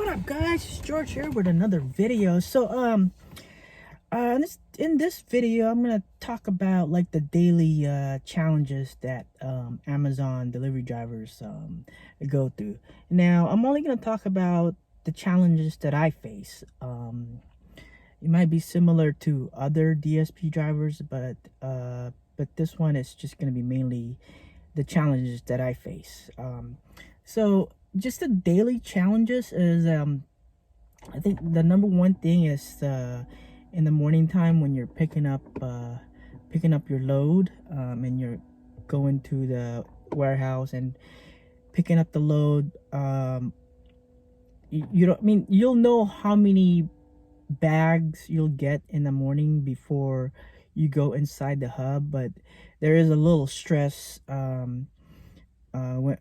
up, guys? It's George here with another video. In this video, I'm gonna talk about like the daily challenges that Amazon delivery drivers go through. Now, I'm only gonna talk about the challenges that I face. It might be similar to other DSP drivers, but this one is just gonna be mainly the challenges that I face. So just the daily challenges is I think the number one thing is in the morning time when you're picking up your load, and you're going to the warehouse and picking up the load. You don't, I mean, you'll know how many bags you'll get in the morning before you go inside the hub, but there is a little stress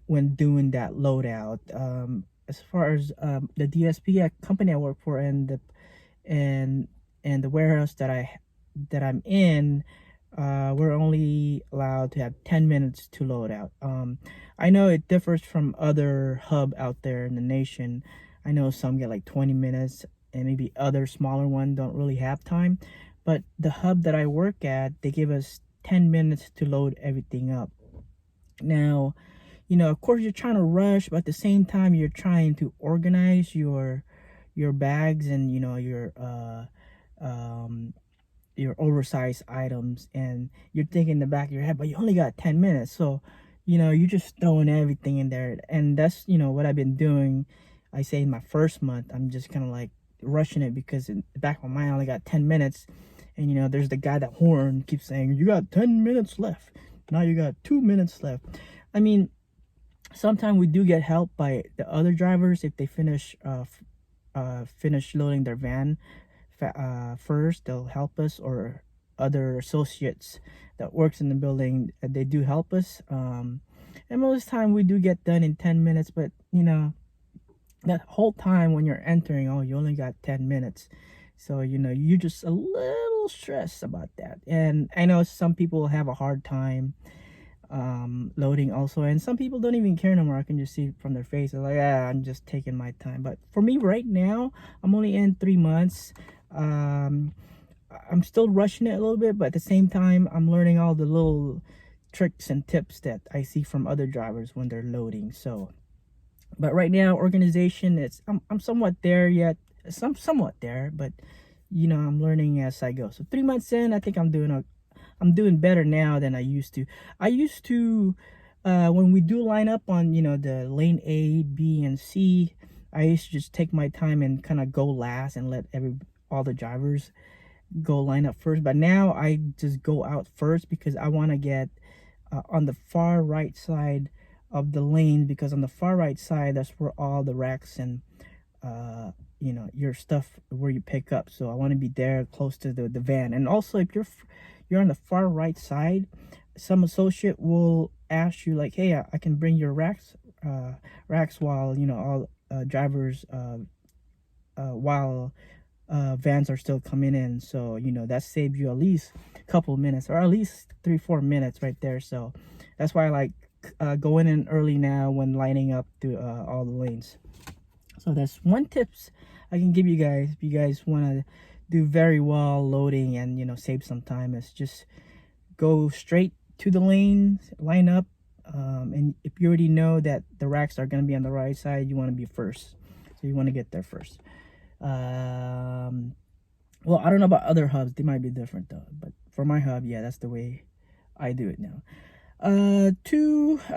when doing that loadout. As far as the DSP company I work for and the warehouse that I'm in, we're only allowed to have 10 minutes to load out. I know it differs from other hub out there in the nation. I know some get like 20 minutes, and maybe other smaller ones don't really have time. But the hub that I work at, they give us 10 minutes to load everything up. Now, of course you're trying to rush, but at the same time you're trying to organize your bags and your oversized items, and you're thinking in the back of your head, but you only got 10 minutes. So you're just throwing everything in there, and that's what I've been doing. I say in my first month, I'm just kind of like rushing it because in the back of my mind I only got 10 minutes, and there's the guy that horn keeps saying you got 10 minutes left, now you got 2 minutes left. I mean, sometimes we do get help by the other drivers if they finish loading their van first. They'll help us, or other associates that works in the building, they do help us. And most of the time we do get done in 10 minutes, but that whole time when you're entering, you only got 10 minutes. So you're just a little stressed about that. And I know some people have a hard time loading also, and some people don't even care no more. I can just see from their face, they're like, I'm just taking my time. But for me right now, I'm only in 3 months. I'm still rushing it a little bit, but at the same time I'm learning all the little tricks and tips that I see from other drivers when they're loading. So but right now, organization, I'm somewhat there yet. Somewhat there, but I'm learning as I go. So 3 months in, I think I'm doing better now than I used to. I used to, when we do line up on the lane A, B, and C, I used to just take my time and kind of go last and let all the drivers go line up first. But now I just go out first because I want to get on the far right side of the lane, because on the far right side, that's where all the racks and your stuff where you pick up. So I want to be there close to the van. And also, if you're on the far right side, some associate will ask you like, hey, I can bring your racks while all drivers while vans are still coming in. So that saves you at least a couple of minutes, or at least 3-4 minutes right there. So that's why I like going in early now when lining up to all the lanes. So that's one tips I can give you guys if you guys want to do very well loading and save some time, is just go straight to the lanes, line up, and if you already know that the racks are going to be on the right side, you want to be first, so you want to get there first. Well, I don't know about other hubs, they might be different though, but for my hub, yeah, that's the way I do it now. I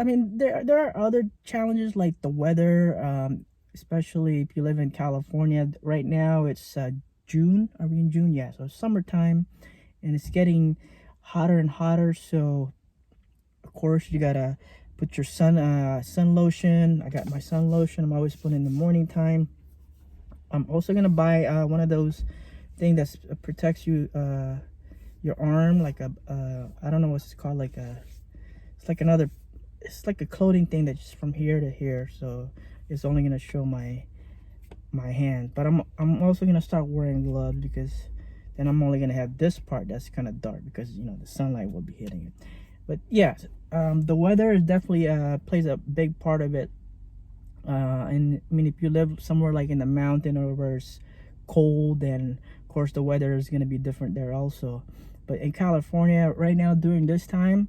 mean, there are other challenges like the weather, especially if you live in California. Right now it's June. Are we in June? Yeah, so it's summertime and it's getting hotter and hotter. So of course you gotta put your sun lotion. I got my sun lotion. I'm always putting in the morning time. I'm also gonna buy one of those thing that protects you your arm, like a I don't know what it's called, it's like a clothing thing that's from here to here, so it's only gonna show my hand. But I'm also gonna start wearing gloves, because then I'm only gonna have this part that's kind of dark, because the sunlight will be hitting it. But yeah, the weather is definitely plays a big part of it. And I mean, if you live somewhere like in the mountain or where it's cold, then of course the weather is going to be different there also. But in California right now, during this time,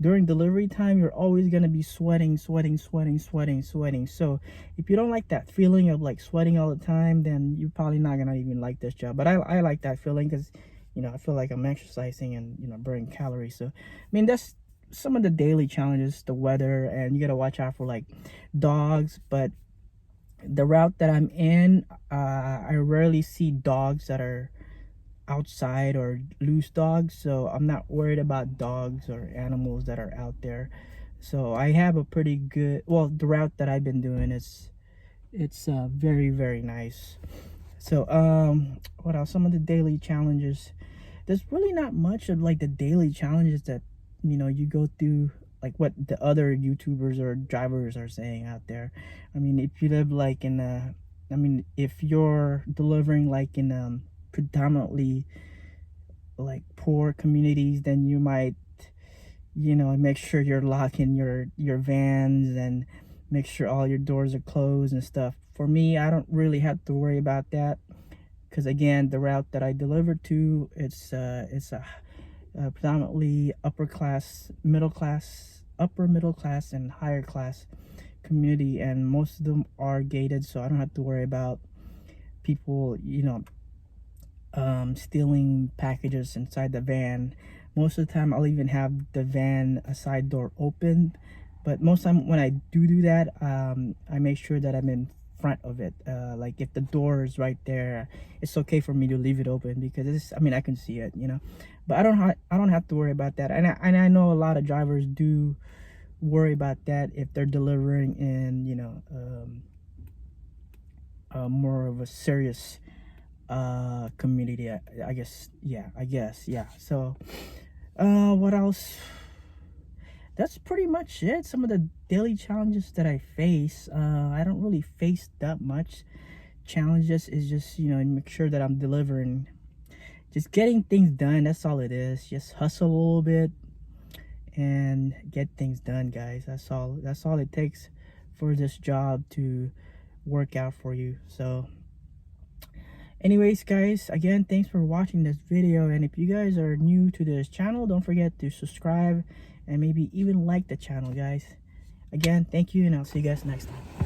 during delivery time, you're always going to be sweating. So if you don't like that feeling of like sweating all the time, then you're probably not going to even like this job. But I like that feeling because, you know, I feel like I'm exercising and, you know, burning calories. So I mean, that's some of the daily challenges, the weather, and you got to watch out for like dogs. But the route that I'm in, I rarely see dogs that are outside or loose dogs, so I'm not worried about dogs or animals that are out there. So I have a pretty good, well, the route that I've been doing is, it's very nice. So what else? Some of the daily challenges, there's really not much of like the daily challenges that, you know, you go through, like what the other YouTubers or drivers are saying out there. I mean, if you live like in a, I mean, if you're delivering like in predominantly like poor communities, then you might, you know, make sure you're locking your vans and make sure all your doors are closed and stuff. For me, I don't really have to worry about that because again, the route that I deliver to, it's a predominantly upper class, middle class, upper middle class and higher class community, and most of them are gated, so I don't have to worry about people, you know, stealing packages inside the van. Most of the time I'll even have the van a side door open, but most time when I do that, I make sure that I'm in front of it. Like if the door is right there, it's okay for me to leave it open because it's, I mean, I can see it, you know. But I don't have to worry about that. And I know a lot of drivers do worry about that if they're delivering in, you know, more of a serious community, I guess. Yeah. So what else? That's pretty much it. Some of the daily challenges that I face, I don't really face that much challenges. Is just, you know, make sure that I'm delivering, just getting things done. That's all it is. Just hustle a little bit and get things done, guys. That's all it takes for this job to work out for you. So anyways, guys, again, thanks for watching this video, and if you guys are new to this channel, don't forget to subscribe and maybe even like the channel, guys. Again, thank you, and I'll see you guys next time.